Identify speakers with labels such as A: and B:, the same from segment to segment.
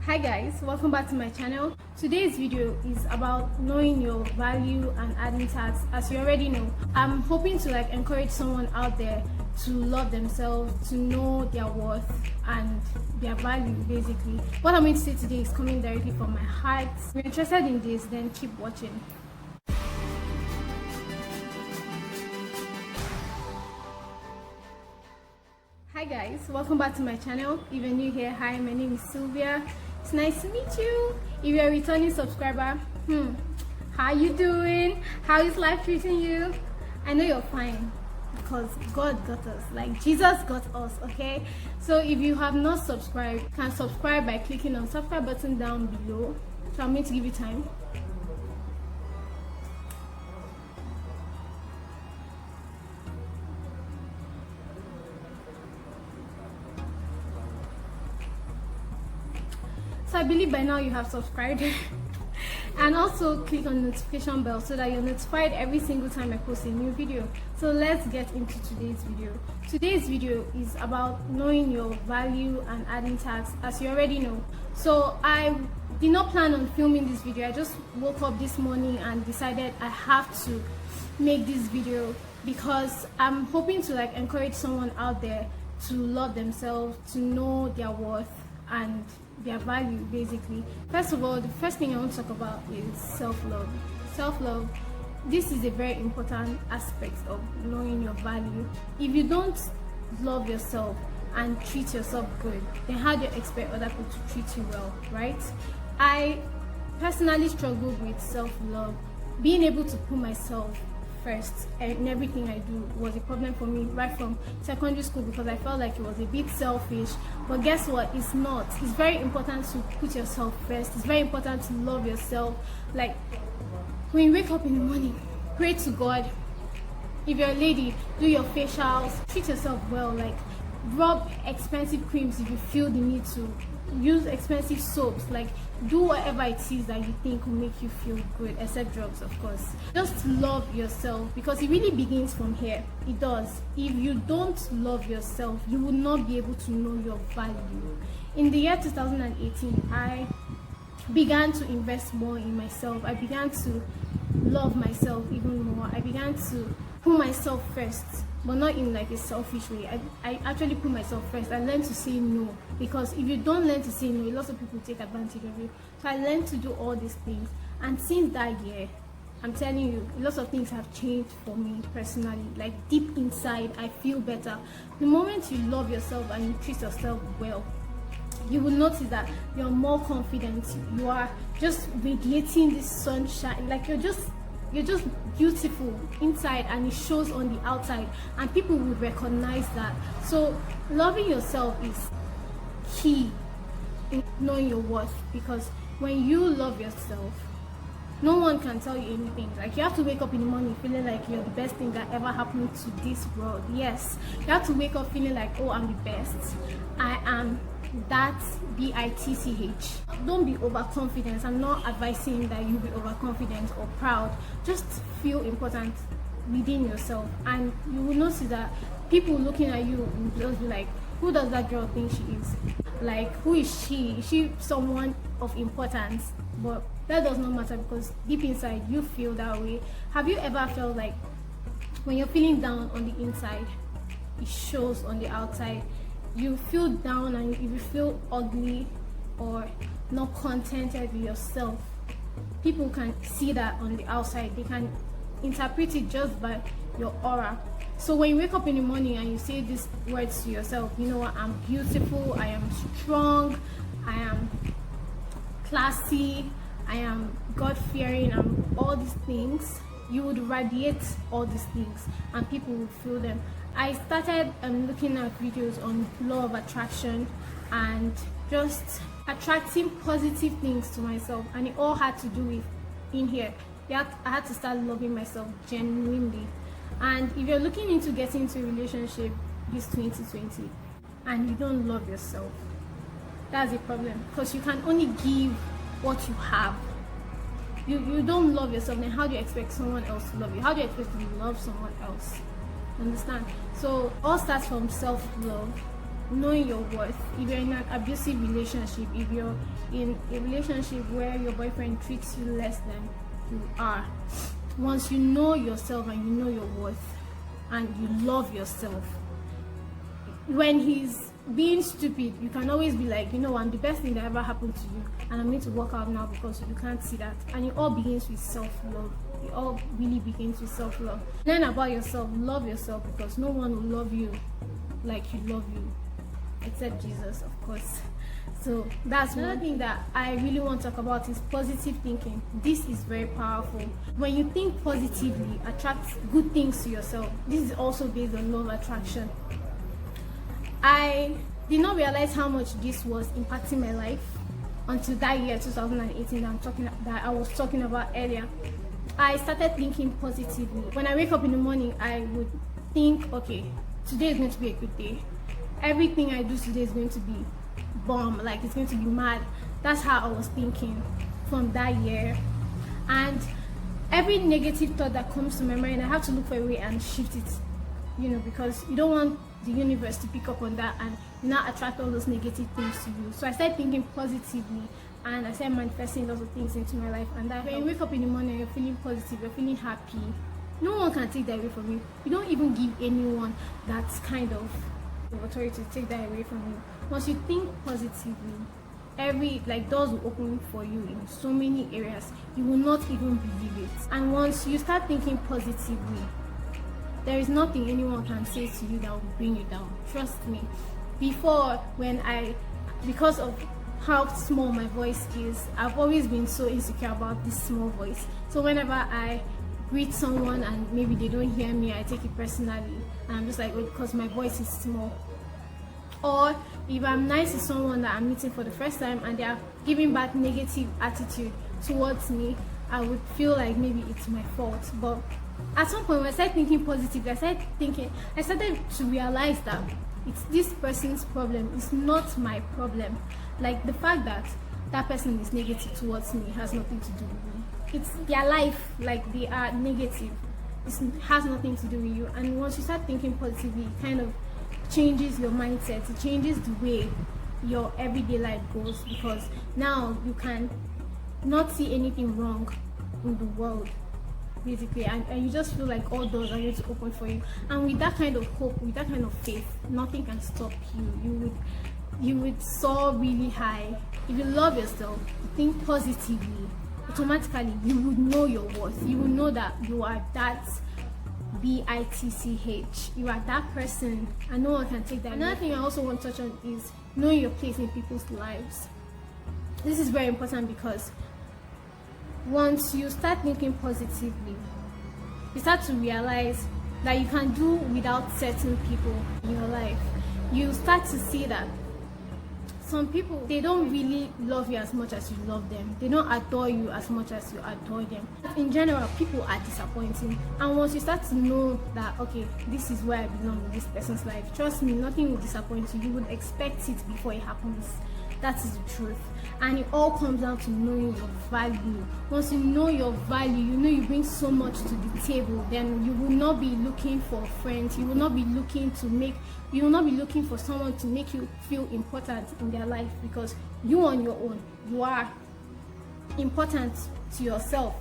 A: Hi guys, welcome back to my channel. Today's video is about knowing your value and adding tags. As you already know, I'm hoping to encourage someone out there to love themselves, to know their worth and their value. Basically, what I'm going to say today is coming directly from my heart. If you're interested in this, then keep watching. Hi guys, welcome back to my channel. If you're new here, hi, my name is Sylvia. It's nice to meet you. If you're a returning subscriber, how you doing? How is life treating you? I know you're fine because God got us, like Jesus got us, okay? So if you have not subscribed, you can subscribe by clicking on subscribe button down below. So I'm going to give you time. So I believe by now you have subscribed and also click on the notification bell so that you're notified every single time I post a new video. So let's get into today's video. Today's video is about knowing your value and adding tags, as you already know. So I did not plan on filming this video. I just woke up this morning and decided I have to make this video because I'm hoping to encourage someone out there to love themselves, to know their worth and their value. Basically, first of all, the first thing I want to talk about is self-love. Self-love, this is a very important aspect of knowing your value. If you don't love yourself and treat yourself good, then how do you expect other people to treat you well, right? I personally struggled with self-love. Being able to put myself first and everything I do was a problem for me right from secondary school, because I felt like it was a bit selfish. But guess what? It's not. It's very important to put yourself first. It's very important to love yourself. Like when you wake up in the morning, pray to God. If you're a lady, do your facials, treat yourself well, like rub expensive creams if you feel the need to, use expensive soaps, like do whatever it is that you think will make you feel good, except drugs, of course. Just love yourself, because it really begins from here. It does. If you don't love yourself, you will not be able to know your value. In the year 2018, I began to invest more in myself. I began to love myself even more. I began to put myself first, but not in a selfish way. I actually put myself first. I learned to say no, because if you don't learn to say no, lots of people take advantage of you. So I learned to do all these things, and since that year, I'm telling you, lots of things have changed for me personally. Like deep inside, I feel better. The moment you love yourself and you treat yourself well, you will notice that you're more confident. You are just radiating this sunshine, like you're just beautiful inside, and it shows on the outside, and people will recognize that. So loving yourself is key in knowing your worth, because when you love yourself, no one can tell you anything. Like you have to wake up in the morning feeling like you're the best thing that ever happened to this world. Yes, you have to wake up feeling like, oh, I'm the best. I am that bitch. Don't be overconfident. I'm not advising that you be overconfident or proud. Just feel important within yourself, and you will notice that people looking at you will just be like, who does that girl think she is? Like, who is she? Is she someone of importance? But that does not matter, because deep inside you feel that way. Have you ever felt like when you're feeling down on the inside, it shows on the outside? You feel down, and if you feel ugly or not contented with yourself, people can see that on the outside. They can interpret it just by your aura. So when you wake up in the morning and you say these words to yourself, you know what, I'm beautiful, I am strong, I am classy, I am God-fearing, I'm all these things, you would radiate all these things and people will feel them. I started looking at videos on law of attraction and just attracting positive things to myself, and it all had to do with in here. I had to start loving myself genuinely. And if you're looking into getting into a relationship this 2020 and you don't love yourself, that's a problem, because you can only give what you have. You don't love yourself, then how do you expect someone else to love you? How do you expect to love someone else? Understand? So all starts from self-love. knowing your worth. If you're in an abusive relationship, if you're in a relationship where your boyfriend treats you less than you are, once you know yourself and you know your worth and you love yourself, when he's being stupid, you can always be like, you know, I'm the best thing that ever happened to you, and I'm going to work out now because you can't see that. And it all begins with self-love. It all really begins with self-love. Learn about yourself, love yourself, because no one will love you like you love you, except Jesus, of course. So that's another thing that I really want to talk about is positive thinking. This is very powerful. When you think positively, attract good things to yourself. This is also based on law of attraction. I did not realize how much this was impacting my life until that year 2018 that I was talking about earlier. I started thinking positively. When I wake up in the morning, I would think, okay, today is going to be a good day. Everything I do today is going to be bomb, like it's going to be mad. That's how I was thinking from that year. And every negative thought that comes to my mind, I have to look for a way and shift it, you know, because you don't want the universe to pick up on that and not attract all those negative things to you. So I started thinking positively and I started manifesting lots of things into my life. And that when you wake up in the morning, you're feeling positive, you're feeling happy, no one can take that away from you. You don't even give anyone that kind of authority to take that away from you. Once you think positively, every doors will open for you in so many areas. You will not even believe it. And once you start thinking positively, there is nothing anyone can say to you that will bring you down. Trust me. Before, because of how small my voice is, I've always been so insecure about this small voice. So whenever I greet someone and maybe they don't hear me, I take it personally. And I'm just like, oh, because my voice is small. Or if I'm nice to someone that I'm meeting for the first time and they are giving back negative attitude towards me, I would feel like maybe it's my fault. But at some point when I started thinking positively, I started to realize that it's this person's problem, it's not my problem. Like the fact that that person is negative towards me has nothing to do with me. It's their life, like they are negative. It has nothing to do with you. And once you start thinking positively, it kind of changes your mindset. It changes the way your everyday life goes, because now you can not see anything wrong in the world, basically, and you just feel like all doors are going to open for you. And with that kind of hope, with that kind of faith, nothing can stop you. You would soar really high. If you love yourself, think positively, automatically you would know your worth. You will know that you are that bitch, you are that person, and no one can take that. Another thing I also want to touch on is knowing your place in people's lives. This is very important because once you start thinking positively, you start to realize that you can do without certain people in your life. You start to see that some people, they don't really love you as much as you love them. They don't adore you as much as you adore them. In general, people are disappointing. And once you start to know that, okay, this is where I belong in this person's life, trust me, nothing will disappoint you. You would expect it before it happens. That is the truth. And it all comes down to knowing your value. Once you know your value, you know you bring so much to the table, then you will not be looking for friends. You will not be looking for someone to make you feel important in their life, because you on your own, you are important to yourself.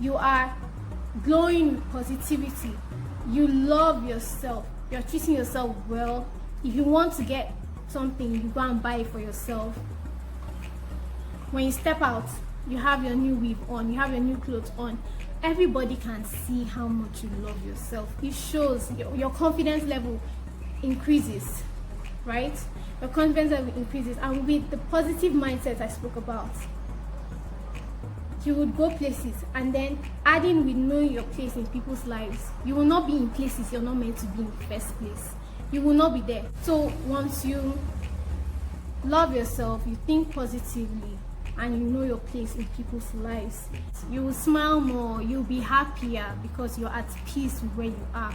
A: You are glowing with positivity. You love yourself. You're treating yourself well. If you want to get something, you go and buy it for yourself. When you step out, you have your new weave on, you have your new clothes on. Everybody can see how much you love yourself. It shows. Your confidence level increases, right? Your confidence level increases, and with the positive mindset I spoke about, you would go places. And then adding with knowing your place in people's lives, you will not be in places you're not meant to be in the first place. You will not be there. So once you love yourself, you think positively, and you know your place in people's lives, you will smile more, you'll be happier because you're at peace with where you are.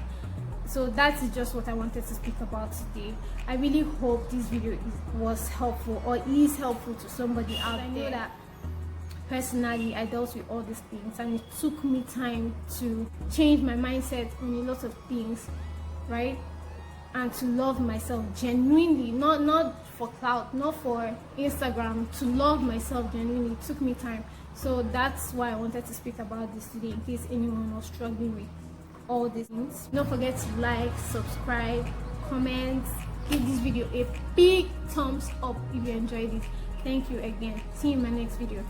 A: So that is just what I wanted to speak about today. I really hope this video was helpful or is helpful to somebody out there. I know that personally I dealt with all these things, and it took me time to change my mindset on a lot of things, right? and to love myself genuinely, not for clout, not for Instagram, to love myself genuinely. It took me time. So that's why I wanted to speak about this today, in case anyone was struggling with all these things. Don't forget to like, subscribe, comment, give this video a big thumbs up if you enjoyed it. Thank you again. See you in my next video.